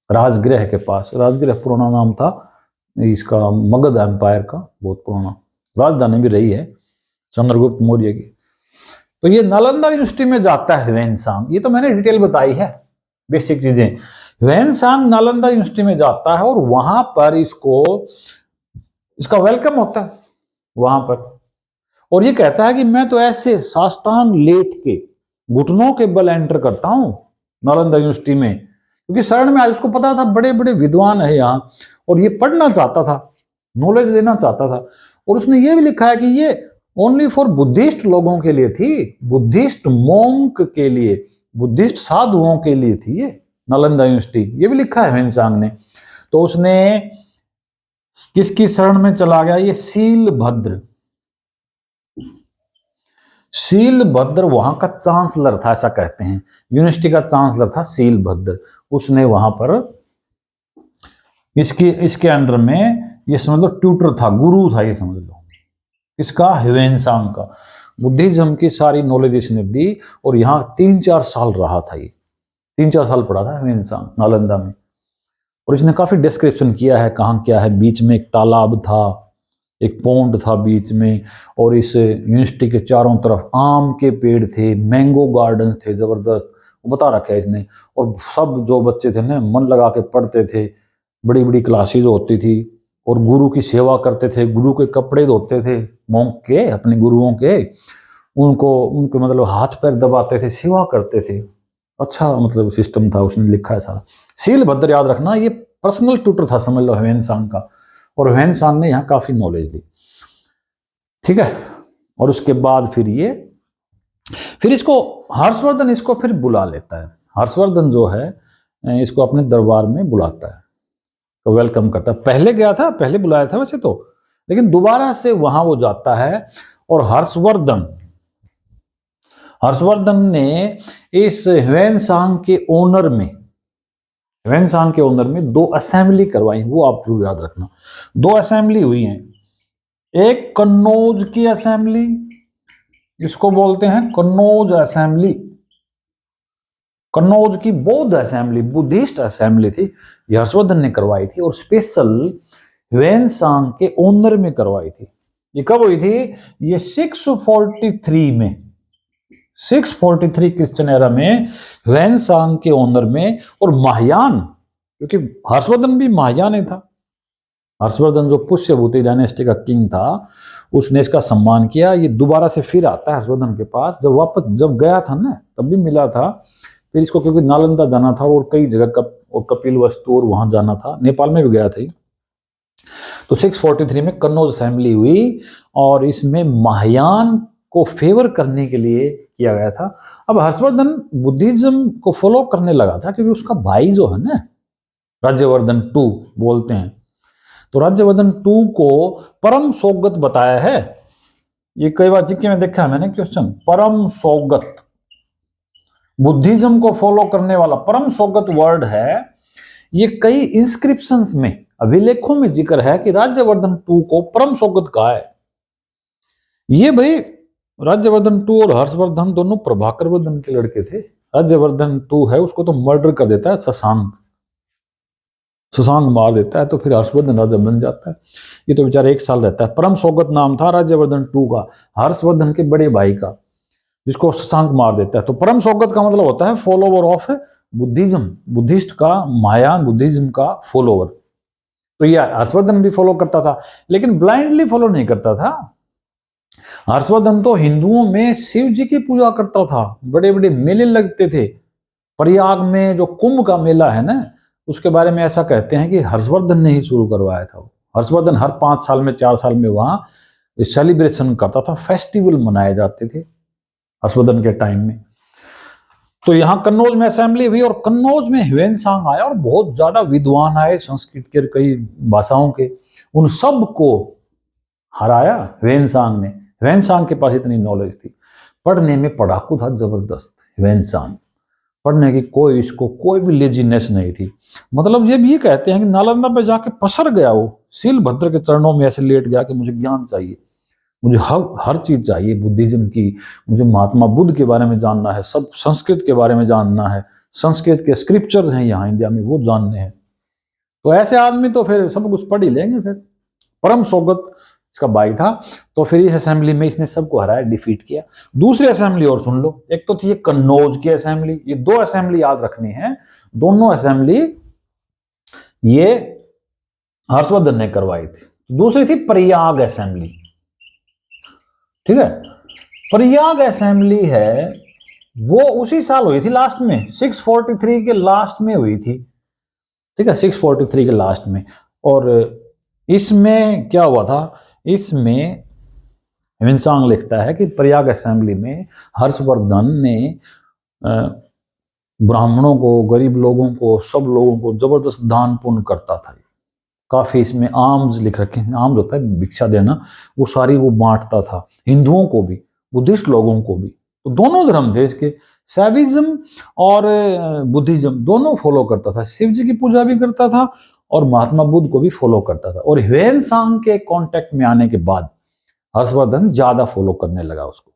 राजगृह के पास। राजगृह पुराना नाम था इसका, मगध एम्पायर का बहुत पुराना राजधानी भी रही है चंद्रगुप्त मौर्य की। तो ये नालंदा यूनिवर्सिटी में जाता है ह्यूएन-सांग, ये तो मैंने डिटेल बताई है बेसिक चीजें। ह्यूएन-सांग नालंदा यूनिवर्सिटी में जाता है, और वहां पर इसका वेलकम होता है वहां पर, और ये कहता है कि मैं तो ऐसे साष्टांग लेट के घुटनों के बल एंटर करता हूं नालंदा यूनिवर्सिटी में, क्योंकि शरण में आज उसको पता था बड़े बड़े विद्वान है यहाँ, और ये पढ़ना चाहता था, नॉलेज लेना चाहता था। और उसने ये भी लिखा है कि ये ओनली फॉर बुद्धिस्ट लोगों के लिए थी, बुद्धिस्ट मोंक के लिए, बुद्धिस्ट साधुओं के लिए थी ये नालंदा यूनिवर्सिटी, ये भी लिखा है ह्यूएन-सांग ने। तो उसने किसकी शरण में चला गया? ये शीलभद्र। शीलभद्र वहां का चांसलर था, ऐसा कहते हैं, यूनिवर्सिटी का चांसलर था शीलभद्र। उसने वहां पर इसके अंडर में, ये समझ लो ट्यूटर था, गुरु था, ये समझ लो इसका, ह्वेनसांग का। बुद्धिज्म की सारी नॉलेज इसने दी और यहाँ 3-4 साल रहा था, ये 3-4 साल पढ़ा था ह्वेनसांग नालंदा में। और इसने काफी डिस्क्रिप्शन किया है कहाँ क्या है। बीच में एक तालाब था, एक पॉन्ड था बीच में, और इस यूनिवर्सिटी के चारों तरफ आम के पेड़ थे, मैंगो गार्डन थे जबरदस्त, वो बता रखा है इसने। और सब जो बच्चे थे ना मन लगा के पढ़ते थे, बड़ी बड़ी क्लासेज होती थी, और गुरु की सेवा करते थे, गुरु के कपड़े धोते थे, मोंक के, अपने गुरुओं के, उनके मतलब हाथ पैर दबाते थे, सेवा करते थे। अच्छा मतलब सिस्टम था, उसने लिखा है सारा। शीलभद्र याद रखना, ये पर्सनल ट्यूटर था समझ लो ह्वेनसांग का, और ह्वेनसांग ने यहाँ काफी नॉलेज ली, ठीक है। और उसके बाद फिर इसको हर्षवर्धन इसको फिर बुला लेता है। हर्षवर्धन जो है इसको अपने दरबार में बुलाता है, तो वेलकम करता है। पहले गया था, पहले बुलाया था वैसे तो, लेकिन दोबारा से वहां वो जाता है। और हर्षवर्धन ने इस ह्वेनसांग के ओनर में 2 असेंबली करवाई, वो आप जरूर याद रखना। 2 असेंबली हुई हैं, एक कन्नौज की असेंबली, इसको बोलते हैं कन्नौज असेंबली। कन्नौज की बौद्ध असेंबली, बुद्धिस्ट असेंबली थी, ये हर्षवर्धन ने करवाई थी, और स्पेशल ह्वेनसांग के ओनर में करवाई थी। ये कब हुई थी? ये 643 में, 643 क्रिश्चियन एरा में, ह्वेनसांग के ओनर में। और महायान, क्योंकि हर्षवर्धन भी महायान था, हर्षवर्धन जो पुष्यभूति डायनेस्टी का किंग था, उसने इसका सम्मान किया। ये दोबारा से फिर आता है हर्षवर्धन के पास, जब गया था ना तब भी मिला था। फिर इसको क्योंकि नालंदा जाना था और कई जगह और कपिलवस्तु और वहां जाना था, नेपाल में भी गया था। तो 643 में कन्नौज असेंबली हुई, और इसमें महायान को फेवर करने के लिए किया गया था। अब हर्षवर्धन बुद्धिज्म को फॉलो करने लगा था, क्योंकि उसका भाई जो है ना, राज्यवर्धन II बोलते हैं, तो राज्यवर्धन II को परम सौगत बताया है। ये कई बार जीके में देखा है मैंने क्वेश्चन, परम सौगत, बुद्धिज्म को फॉलो करने वाला परम सौगत वर्ड है। ये कई इंस्क्रिप्शंस में, अभिलेखों में जिक्र है कि राज्यवर्धन II को परम सौगत कहा है। ये भाई राज्यवर्धन II और हर्षवर्धन दोनों प्रभाकर वर्धन के लड़के थे। राज्यवर्धन II है, उसको तो मर्डर कर देता है शशांक मार देता है, तो फिर हर्षवर्धन राजा बन जाता है। ये तो बेचारा 1 साल रहता है। परम सौगत नाम था राज्यवर्धन II का, हर्षवर्धन के बड़े भाई का, जिसको शशांक मार देता है। तो परम सौगत का मतलब होता है फॉलोवर ऑफ बुद्धिज्म, बुद्धिस्ट का, महायान बुद्धिज्म का फॉलोवर। तो ये हर्षवर्धन भी फॉलो करता था, लेकिन ब्लाइंडली फॉलो नहीं करता था। हर्षवर्धन तो हिंदुओं में शिव जी की पूजा करता था, बड़े बड़े मेले लगते थे। प्रयाग में जो कुंभ का मेला है ना, उसके बारे में ऐसा कहते हैं कि हर्षवर्धन ने ही शुरू करवाया था। हर्षवर्धन हर 5 साल में 4 साल में वहां सेलिब्रेशन करता था, फेस्टिवल मनाए जाते थे हर्षवर्धन के टाइम में। तो यहाँ कन्नौज में असेंबली हुई, और कन्नौज में ह्वेनसांग आया, और बहुत ज्यादा विद्वान आए संस्कृत के कई भाषाओं के, उन सब को हराया ह्वेनसांग ने। ह्वेनसांग के पास इतनी नॉलेज थी, पढ़ने में पढ़ाकू था जबरदस्त ह्वेनसांग, पढ़ने की इसको कोई भी लेजीनेस नहीं थी। मतलब ये कहते हैं कि नालंदा पे जाके पसर गया, वो शीलभद्र के चरणों में ऐसे लेट गया कि मुझे ज्ञान चाहिए, मुझे हर चीज चाहिए बुद्धिज्म की, मुझे महात्मा बुद्ध के बारे में जानना है, सब संस्कृत के बारे में जानना है, संस्कृत के स्क्रिप्चर्स हैं यहाँ इंडिया में वो जानने हैं। तो ऐसे आदमी तो फिर सब कुछ पढ़ ही लेंगे। फिर परम सौगत इसका भाई था, तो फिर इस असेंबली में इसने सबको हराया, डिफीट किया। दूसरी असेंबली और सुन लो, एक तो थी कन्नौज की असेंबली, ये 2 असेंबली याद रखनी है, दोनों असेंबली ये हर्षवर्धन ने करवाई थी। दूसरी थी प्रयाग असेंबली, ठीक है। प्रयाग असेंबली है वो उसी साल हुई थी, लास्ट में 643 के लास्ट में हुई थी, ठीक है, 643 के लास्ट में। और इसमें क्या हुआ था, इसमें ह्वेनसांग लिखता है कि प्रयाग असेंबली में हर्षवर्धन ने ब्राह्मणों को, गरीब लोगों को, सब लोगों को जबरदस्त दान पुण्य करता था। काफी इसमें आर्म्स लिख रखे हैं, आर्म्स होता है भिक्षा देना, वो सारी वो बांटता था, हिंदुओं को भी, बुद्धिस्ट लोगों को भी। तो दोनों धर्म थे इसके, सैविज्म और बुद्धिज्म दोनों फॉलो करता था। शिव जी की पूजा भी करता था और महात्मा बुद्ध को भी फॉलो करता था। और ह्वेन सांग के कांटेक्ट में आने के बाद हर्षवर्धन ज्यादा फॉलो करने लगा उसको,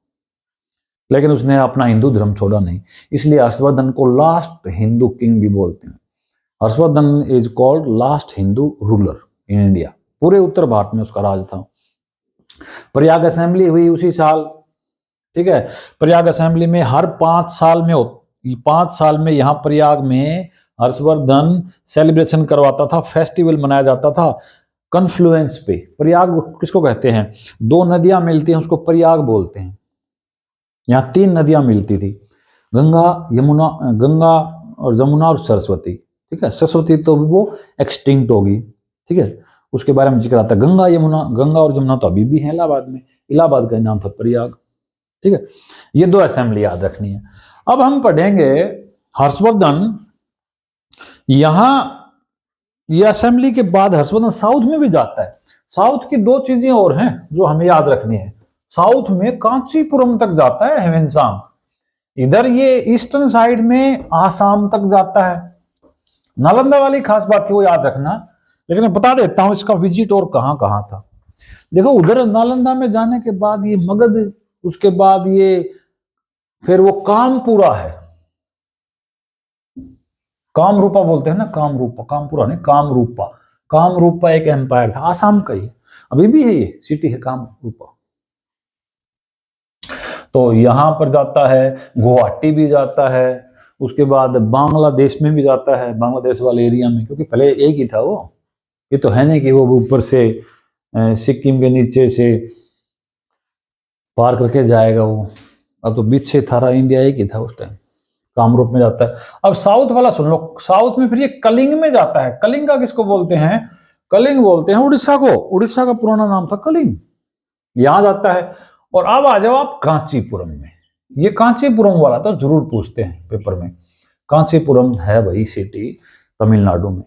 लेकिन उसने अपना हिंदू धर्म छोड़ा नहीं, इसलिए हर्षवर्धन को लास्ट हिंदू किंग भी बोलते हैं। Harshvardhan is called last Hindu ruler in India. पूरे उत्तर भारत में उसका राज था। प्रयाग असेंबली हुई उसी साल, ठीक है। प्रयाग असेंबली में हर 5 साल में यहाँ प्रयाग में हर्षवर्धन सेलिब्रेशन करवाता था, फेस्टिवल मनाया जाता था कन्फ्लुएंस पे। प्रयाग किसको कहते हैं? दो नदियां मिलती हैं उसको प्रयाग बोलते हैं। यहाँ 3 नदियां मिलती थी, गंगा और जमुना और सरस्वती, ठीक है। सरस्वती तो वो एक्सटिंक्ट होगी, ठीक है, उसके बारे में जिक्र आता है। गंगा और यमुना तो अभी भी है इलाहाबाद में, इलाहाबाद का नाम था प्रयाग, ठीक है। ये 2 असेंबली याद रखनी है। अब हम पढ़ेंगे हर्षवर्धन, यहां ये असेंबली के बाद हर्षवर्धन साउथ में भी जाता है। साउथ की 2 चीजें और हैं जो हमें याद रखनी है। साउथ में कांचीपुरम तक जाता है ह्वेनसांग, इधर ये ईस्टर्न साइड में आसाम तक जाता है। नालंदा वाली खास बात थी वो याद रखना, लेकिन मैं बता देता हूं इसका विजिट और कहां कहां था। देखो उधर नालंदा में जाने के बाद ये मगध, उसके बाद ये फिर वो कामपुरा है, कामरूपा बोलते हैं ना, कामरूपा, कामपुरा नहीं, कामरूपा। कामरूपा एक एम्पायर था, आसाम का ही, अभी भी है ये सिटी है कामरूपा। तो यहां पर जाता है, गुवाहाटी भी जाता है, उसके बाद बांग्लादेश में भी जाता है, बांग्लादेश वाले एरिया में, क्योंकि पहले एक ही था वो। ये तो है नहीं कि वो ऊपर से सिक्किम के नीचे से पार करके जाएगा वो, अब तो बीच से थारा इंडिया एक ही था उस टाइम। कामरूप में जाता है। अब साउथ वाला सुन लो, साउथ में फिर ये कलिंग में जाता है। कलिंग का किसको बोलते हैं? कलिंग बोलते हैं उड़ीसा को, उड़ीसा का पुराना नाम था कलिंग, यहां जाता है। और अब आ जाओ आप कांचीपुरम में। ये कांचीपुरम वाला तो जरूर पूछते हैं पेपर में, कांचीपुरम है वही सिटी तमिलनाडु में।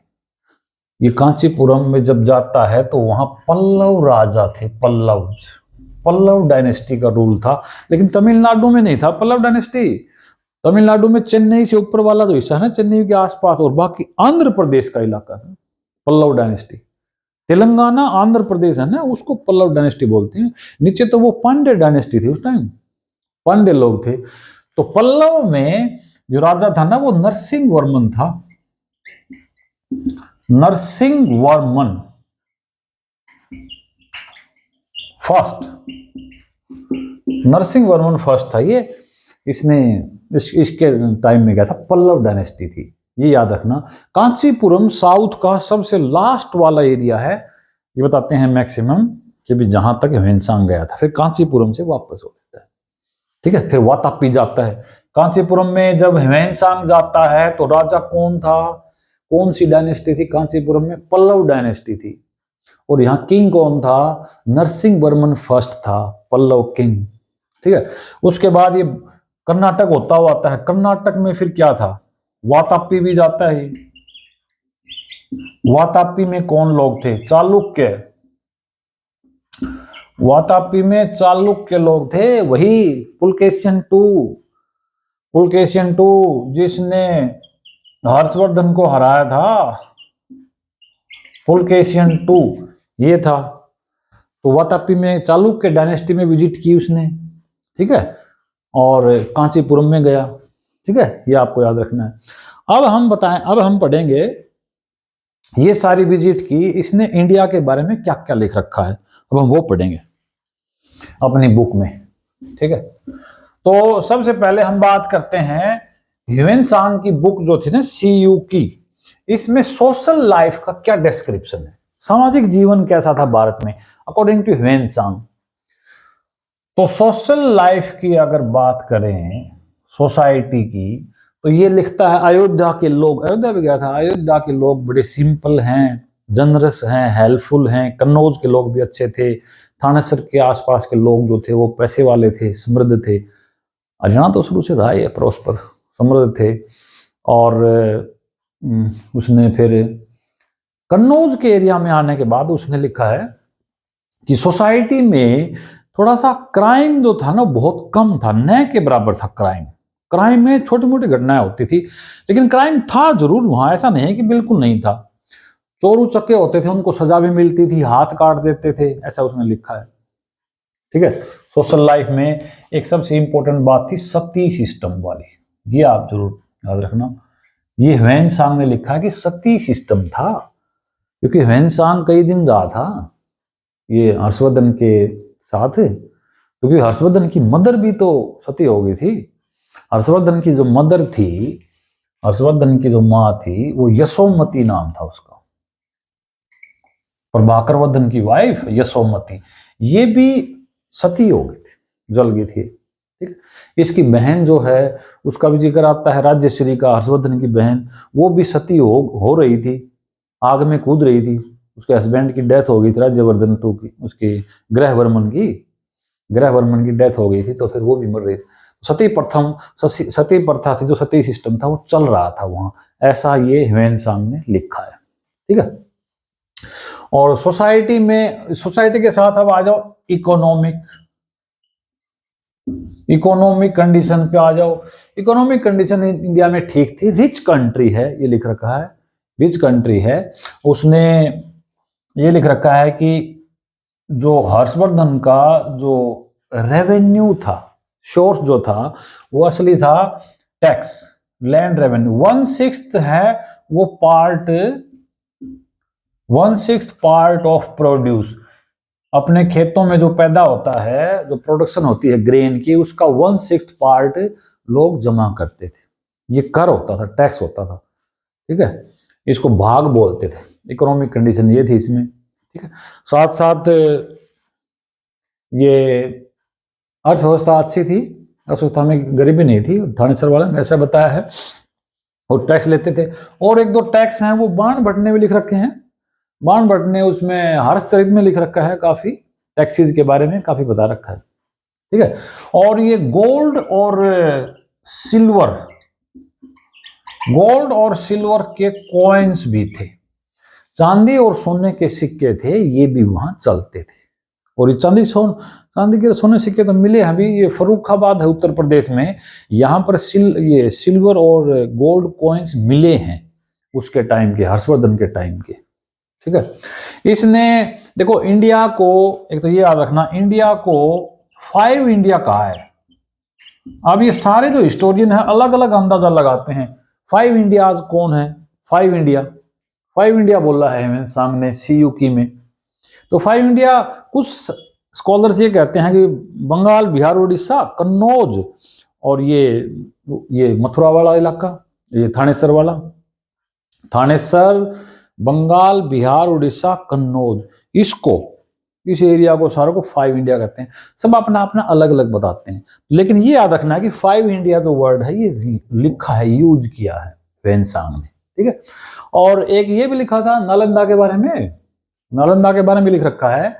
ये कांचीपुरम में जब जाता है तो वहां पल्लव राजा थे, पल्लव डायनेस्टी का रूल था, लेकिन तमिलनाडु में नहीं था पल्लव डायनेस्टी। तमिलनाडु में चेन्नई से ऊपर वाला जो हिस्सा है ना, चेन्नई के आसपास, और बाकी आंध्र प्रदेश का इलाका है पल्लव डायनेस्टी। तेलंगाना आंध्र प्रदेश है ना, उसको पल्लव डायनेस्टी बोलते हैं। नीचे तो वो पांड्य डायनेस्टी थी, उस टाइम पांड्य लोग थे। तो पल्लव में जो राजा था ना वो नरसिंह वर्मन था, नरसिंह वर्मन फर्स्ट, नरसिंह वर्मन फर्स्ट था ये। इसने इसके टाइम में गया था, पल्लव डायनेस्टी थी, ये याद रखना। कांचीपुरम साउथ का सबसे लास्ट वाला एरिया है, ये बताते हैं मैक्सिमम कि भी जहां तक ह्वेनसांग गया था, फिर कांचीपुरम से वापस हो जाता है, ठीक है। फिर वातापी जाता है। कांचीपुरम में जब ह्वेनसांग जाता है तो राजा कौन था, कौन सी डायनेस्टी थी कांचीपुरम में? पल्लव डायनेस्टी थी। और यहाँ किंग कौन था? नरसिंह वर्मन फर्स्ट था, पल्लव किंग, ठीक है। उसके बाद ये कर्नाटक होता हुआ आता है। कर्नाटक में फिर क्या था? वातापी भी जाता है। वातापी में कौन लोग थे? चालुक्य। वातापी में चालुक्य लोग थे, वही पुलकेशियन टू जिसने हर्षवर्धन को हराया था, पुलकेशियन टू ये था। तो वातापी में चालुक्य डायनेस्टी में विजिट की उसने, ठीक है, और कांचीपुरम में गया, ठीक है, ये आपको याद रखना है। अब हम पढ़ेंगे ये सारी विजिट की, इसने इंडिया के बारे में क्या क्या लिख रखा है, अब हम वो पढ़ेंगे अपनी बुक में, ठीक है। तो सबसे पहले हम बात करते हैं ह्वेनसांग की बुक जो थी ना, CU की, इसमें सोशल लाइफ का क्या डिस्क्रिप्शन है, सामाजिक जीवन कैसा था भारत में अकॉर्डिंग टू ह्वेनसांग। तो सोशल लाइफ की अगर बात करें, सोसाइटी की, तो ये लिखता है अयोध्या के लोग, अयोध्या भी गया था, अयोध्या के लोग बड़े सिंपल हैं, जनरस हैं, हेल्पफुल हैं। कन्नौज के लोग भी अच्छे थे। थानेसर के आसपास के लोग जो थे वो पैसे वाले थे, समृद्ध थे। हरियाणा तो शुरू से रहा है प्रॉस्पर, समृद्ध थे। और उसने फिर कन्नौज के एरिया में आने के बाद उसने लिखा है कि सोसाइटी में थोड़ा सा क्राइम जो था ना बहुत कम था, न के बराबर था क्राइम। क्राइम में छोटी मोटी घटनाएं होती थी, लेकिन क्राइम था जरूर वहां, ऐसा नहीं है कि बिल्कुल नहीं था। चोर उचक्के होते थे, उनको सजा भी मिलती थी, हाथ काट देते थे, ऐसा उसने लिखा है। ठीक है, सोशल लाइफ में एक सबसे इंपॉर्टेंट बात थी सती सिस्टम वाली, ये आप जरूर याद रखना। ये ह्वेन-सांग ने लिखा कि सती सिस्टम था, क्योंकि ह्वेन-सांग कई दिन रहा था ये हर्षवर्धन के साथ, क्योंकि हर्षवर्धन की मदर भी तो सती हो गई थी। हर्षवर्धन की जो मदर थी, हर्षवर्धन की जो माँ थी, वो यशोमती नाम था उसका, प्रभाकरवर्धन की वाइफ यशोमती, ये भी सती हो गई थी, जल गई थी। ठीक, इसकी बहन जो है उसका भी जिक्र आता है, राज्यश्री का, हर्षवर्धन की बहन, वो भी सती हो रही थी, आग में कूद रही थी। उसके हस्बैंड की डेथ हो गई थी, राज्यवर्धन टू की, उसके ग्रहवर्मन की डेथ हो गई थी, तो फिर वो भी मर रही थी। सती प्रथा थी, जो सती सिस्टम था वो चल रहा था वहां, ऐसा ये ह्वेन-सांग ने लिखा है। ठीक है, और सोसाइटी के साथ अब आ जाओ इकोनॉमिक कंडीशन पे आ जाओ। इकोनॉमिक कंडीशन इंडिया में ठीक थी, रिच कंट्री है, ये लिख रखा है, रिच कंट्री है। उसने ये लिख रखा है कि जो हर्षवर्धन का जो रेवेन्यू था, सोर्स जो था, वो असली था टैक्स, लैंड रेवेन्यू। 1/6 है वो पार्ट, 1/6 पार्ट ऑफ प्रोड्यूस, अपने खेतों में जो पैदा होता है, जो प्रोडक्शन होती है ग्रेन की, उसका 1/6 पार्ट लोग जमा करते थे। ये कर होता था, टैक्स होता था। ठीक है, इसको भाग बोलते थे। इकोनॉमिक कंडीशन ये थी इसमें। ठीक है, साथ साथ ये अर्थव्यवस्था अच्छी थी, अर्थव्यवस्था में गरीबी नहीं थी, थानेसर वाले ने ऐसा बताया है, और टैक्स लेते थे। और एक दो टैक्स हैं वो बाण भट्ट ने भी लिख रखे हैं, बाण भट्ट ने उसमें हर्षचरित में लिख रखा है, काफी टैक्सेस के बारे में काफी बता रखा है। ठीक है, और ये गोल्ड और सिल्वर के कॉइन्स भी थे, चांदी और सोने के सिक्के थे, ये भी वहां चलते थे। और ये चांदी के सोने सिक्के तो मिले हैं अभी, ये फर्रुखाबाद है उत्तर प्रदेश में, यहाँ पर ये सिल्वर और गोल्ड कॉइन्स मिले हैं उसके टाइम के, हर्षवर्धन के टाइम के। ठीक है, इसने देखो इंडिया को, एक तो ये याद रखना, इंडिया को 5 इंडिया कहा है। अब ये सारे जो हिस्टोरियन है अलग अलग अंदाजा लगाते हैं 5 इंडियाज कौन है। 5 इंडिया बोल रहा है सामने CUK में, तो 5 इंडिया कुछ स्कॉलर्स ये कहते हैं कि बंगाल, बिहार, उड़ीसा, कन्नौज, और ये मथुरा वाला इलाका, ये थानेसर वाला, थानेसर, बंगाल, बिहार, उड़ीसा, कन्नौज, इस एरिया को सारों को 5 इंडिया कहते हैं। सब अपना अपना अलग अलग बताते हैं, लेकिन ये याद रखना है कि 5 इंडिया जो वर्ड है ये लिखा है, यूज किया है ह्वेन-सांग ने। ठीक है, और एक ये भी लिखा था नालंदा के बारे में, नालंदा के बारे में लिख रखा है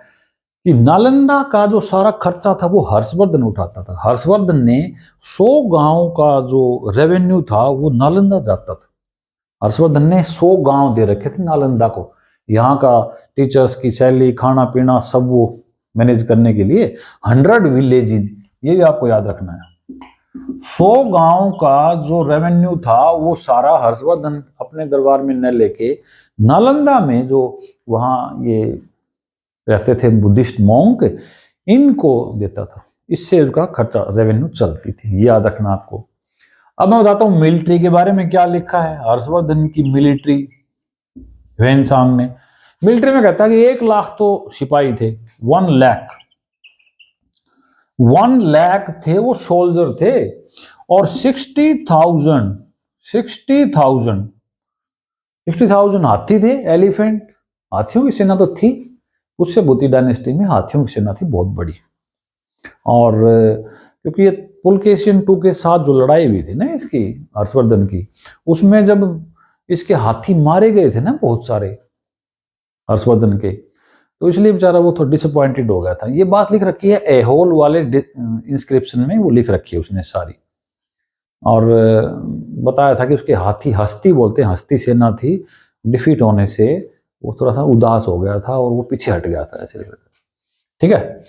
कि नालंदा का जो सारा खर्चा था वो हर्षवर्धन उठाता था। हर्षवर्धन ने 100 गांव का जो रेवेन्यू था वो नालंदा जाता था। हर्षवर्धन ने 100 गांव दे रखे थे नालंदा को, यहाँ का टीचर्स की सैलरी, खाना पीना सब वो मैनेज करने के लिए। 100 विलेजेस, ये भी आपको याद रखना है। 100 गांव का जो रेवेन्यू था वो सारा हर्षवर्धन अपने दरबार में न लेके नालंदा में जो वहाँ ये रहते थे बुद्धिस्ट मॉन्क, इनको देता था, इससे उसका खर्चा रेवेन्यू चलती थी, ये याद रखना आपको। अब मैं बताता हूँ मिलिट्री के बारे में क्या लिखा है हर्षवर्धन की मिलिट्री। ह्वेन-सांग ने मिलिट्री में कहता है कि 1 लाख तो सिपाही थे, 1 लाख थे वो सोल्जर थे, और 60,000 हाथी थे, एलिफेंट, हाथियों की सेना तो थी, उससे बुद्धि डायनेस्टी में हाथियों की सेना थी बहुत बड़ी। और क्योंकि ये पुलकेशिन II के साथ जो लड़ाई हुई थी ना इसकी, हर्षवर्धन की, उसमें जब इसके हाथी मारे गए थे ना बहुत सारे हर्षवर्धन के, तो इसलिए बेचारा वो थोड़ा डिसअपॉइंटेड हो गया था। ये बात लिख रखी है एहोल वाले इंस्क्रिप्शन में, वो लिख रखी है उसने सारी। और बताया था कि उसके हाथी, हस्ती बोलते हैं, हस्ती सेना थी, डिफीट होने से वो थोड़ा सा उदास हो गया था और वो पीछे हट गया था ऐसे। ठीक है,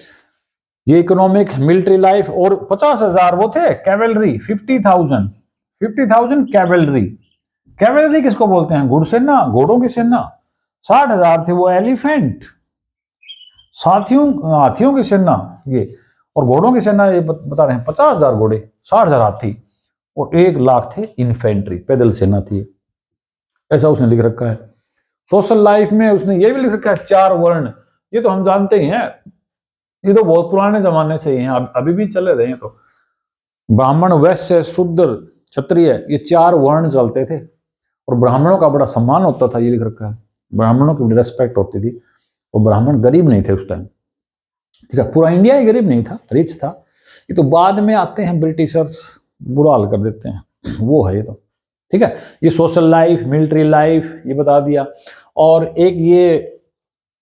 ये इकोनॉमिक मिलिट्री लाइफ। और 50,000 वो थे कैवेलरी, 50,000 कैवेलरी। कैवेलरी किसको बोलते हैं? घुड़सेना, घोड़ों की सेना। 60,000 थे वो एलिफेंट, हाथियों की सेना ये। और घोड़ों की सेना ये बता रहे हैं 50,000 घोड़े, 60,000 हाथी, और 1 लाख थे इन्फेंट्री, पैदल सेना थी। ऐसा उसने लिख रखा है। सोशल लाइफ में उसने ये भी लिख रखा है 4 वर्ण। ये तो हम जानते ही हैं, ये तो बहुत पुराने जमाने से ही हैं, अभी भी चले रहे हैं। तो ब्राह्मण, वैश्य, शूद्र, क्षत्रिय, ये 4 वर्ण चलते थे और ब्राह्मणों का बड़ा सम्मान होता था, ये लिख रखा है। ब्राह्मणों की बड़ी रेस्पेक्ट होती थी और ब्राह्मण गरीब नहीं थे उस टाइम। ठीक है, पूरा इंडिया ही गरीब नहीं था, रिच था। ये तो बाद में आते हैं ब्रिटिशर्स, बुरा हाल कर देते हैं, वो है ये तो। ठीक है, ये सोशल लाइफ, मिलिट्री लाइफ ये बता दिया। और एक ये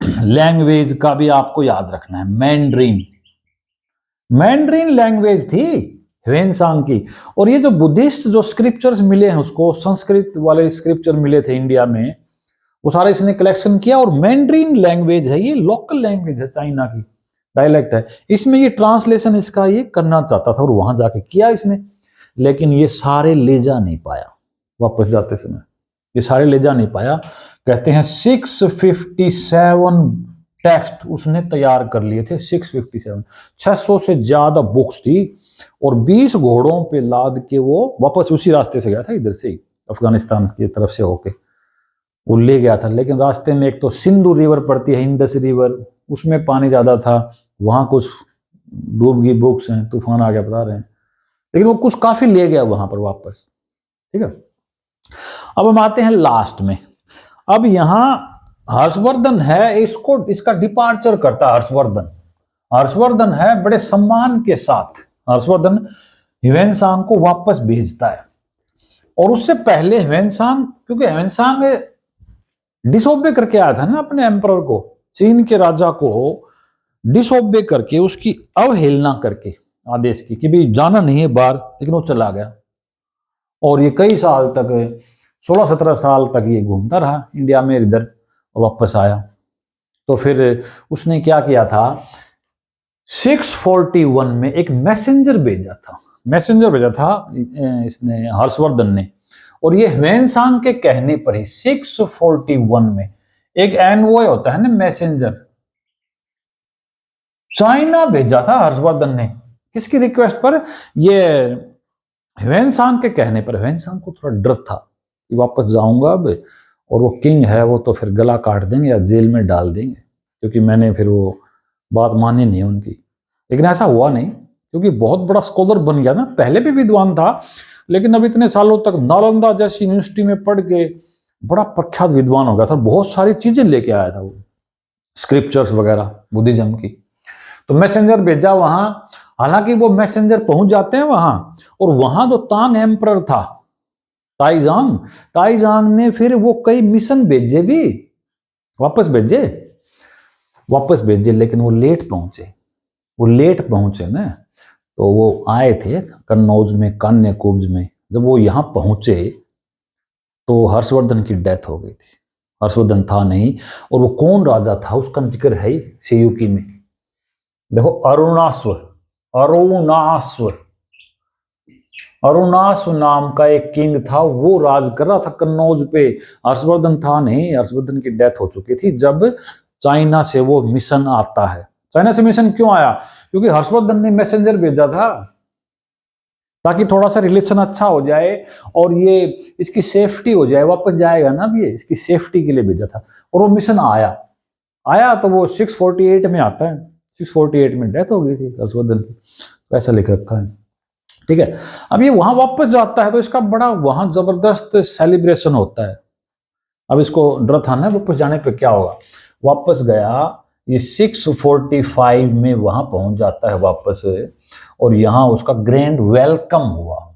लैंग्वेज का भी आपको याद रखना है, मैंड्रीन। मैंड्रीन लैंग्वेज थी ह्वेनसांग की। और ये जो बुद्धिस्ट जो स्क्रिप्चर्स मिले हैं उसको, संस्कृत वाले स्क्रिप्चर मिले थे इंडिया में, वो सारा इसने कलेक्शन किया। और मैंड्रीन लैंग्वेज है ये, लोकल लैंग्वेज है, चाइना की डायलेक्ट है। इसमें ये ट्रांसलेशन इसका ये करना चाहता था और वहां जाके किया इसने, लेकिन ये सारे ले जा नहीं पाया। वापस जाते समय ये सारे ले जा नहीं पाया। कहते हैं 657 टेक्स्ट उसने तैयार कर लिए थे। 600 से ज्यादा बुक्स थी और 20 घोड़ों पे लाद के वो वापस उसी रास्ते से गया था, इधर से ही अफगानिस्तान की तरफ से होके वो ले गया था। लेकिन रास्ते में एक तो सिंधु रिवर पड़ती है, इंडस रिवर, उसमें पानी ज्यादा था, वहां कुछ डूब गई बुक्स हैं, तूफान आ गया बता रहे हैं, लेकिन वो कुछ काफी ले गया वहां पर वापस। ठीक है, अब हम आते हैं लास्ट में। अब यहां हर्षवर्धन है, इसका डिपार्चर करता है हर्षवर्धन है, बड़े सम्मान के साथ हर्षवर्धन ह्वेनसांग को वापस भेजता है। और उससे पहले ह्वेनसांग, क्योंकि ह्वेनसांग डिसोबे करके आया था ना अपने एम्परर को, चीन के राजा को डिसोबे करके, उसकी अवहेलना करके आदेश की कि भी जाना नहीं है बाहर, लेकिन वो चला गया। और ये कई साल तक, 16-17 साल तक ये घूमता रहा इंडिया में इधर और वापस आया। तो फिर उसने क्या किया था, 641 में एक मैसेंजर भेजा था इसने, हर्षवर्धन ने। और ये ह्वेनसांग के कहने पर ही 641 में एक एनवॉय होता है ना, मैसेंजर, चाइना भेजा था हर्षवर्धन ने। किसकी रिक्वेस्ट पर? ये ह्वेनसांग के कहने पर। ह्वेनसांग को थोड़ा डर था कि वापस जाऊंगा अब और वो किंग है, वो तो फिर गला काट देंगे या जेल में डाल देंगे, क्योंकि मैंने फिर वो बात मानी नहीं उनकी। लेकिन ऐसा हुआ नहीं, क्योंकि बहुत बड़ा स्कॉलर बन गया ना, पहले भी विद्वान था, लेकिन अब इतने सालों तक नालंदा जैसी यूनिवर्सिटी में पढ़ के बड़ा प्रख्यात विद्वान हो गया था, बहुत सारी चीजें लेके आया था वो, स्क्रिप्चर्स वगैरह बुद्धिज्म की। तो मैसेंजर भेजा वहां। हालांकि वो मैसेंजर पहुंच जाते हैं वहां, और वहां जो तांग एम्परर था ताइजांग ने फिर वो कई मिशन भेजे भी, वापस भेजे, लेकिन वो लेट पहुंचे ना। तो वो आए थे कन्नौज में, कान्याकुब्ज में। जब वो यहां पहुंचे तो हर्षवर्धन की डेथ हो गई थी, हर्षवर्धन था नहीं। और वो कौन राजा था उसका जिक्र है सियुकी में, देखो, अरुणास्व नाम का एक किंग था, वो राज कर रहा था कन्नौज पे। हर्षवर्धन था नहीं, हर्षवर्धन की डेथ हो चुकी थी जब चाइना से वो मिशन आता है। चाइना से मिशन क्यों आया? क्योंकि हर्षवर्धन ने मैसेंजर भेजा था ताकि थोड़ा सा रिलेशन अच्छा हो जाए और ये इसकी सेफ्टी हो जाए, वापस जाएगा ना, अब ये इसकी सेफ्टी के लिए भेजा था। और वो मिशन आया तो वो 648 में आता है। 648 में डेथ हो गई थी हर्षवर्धन की, ऐसा लिख रखा है। ठीक है, अब ये वहां वापस जाता है तो इसका बड़ा वहां जबरदस्त सेलिब्रेशन होता है। अब इसको डर था ना वापस जाने पे क्या होगा, वापस गया, ये 645 में वहां पहुंच जाता है वापस, और यहां उसका ग्रैंड वेलकम हुआ,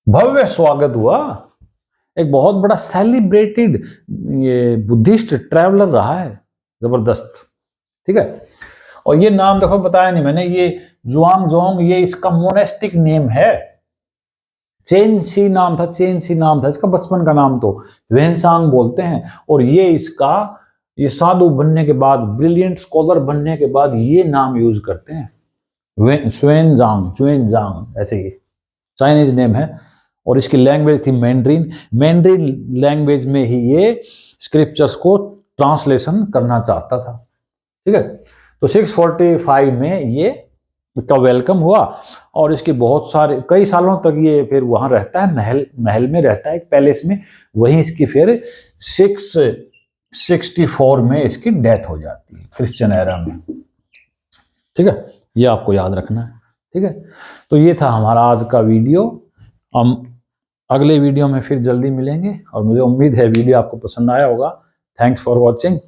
भव्य स्वागत हुआ। एक बहुत बड़ा सेलिब्रेटेड ये बुद्धिस्ट ट्रैवलर रहा है, जबरदस्त। ठीक है, और ये नाम देखो बताया नहीं मैंने, ये जुआंगजोंग ये इसका मोनेस्टिक नेम है। चेनसी नाम था, चेनसी नाम था इसका बचपन का नाम, तो वेनसांग बोलते हैं। और ये इसका ये साधु बनने के बाद, ब्रिलियंट स्कॉलर बनने के बाद ये नाम यूज करते हैं, च्वेनजांग, च्वेनजांग ऐसे ही चाइनीज नेम है। और इसकी लैंग्वेज थी मैंड्रीन, मैंड्रीन लैंग्वेज में ही ये स्क्रिप्चर्स को ट्रांसलेशन करना चाहता था। ठीक है, तो 645 में ये इसका वेलकम हुआ और इसके बहुत सारे कई सालों तक ये फिर वहां रहता है, महल में रहता है, एक पैलेस में। वहीं इसकी फिर 664 में इसकी डेथ हो जाती है क्रिश्चियन एरा में। ठीक है, ये आपको याद रखना है। ठीक है, तो ये था हमारा आज का वीडियो। हम अगले वीडियो में फिर जल्दी मिलेंगे और मुझे उम्मीद है वीडियो आपको पसंद आया होगा। Thanks for watching.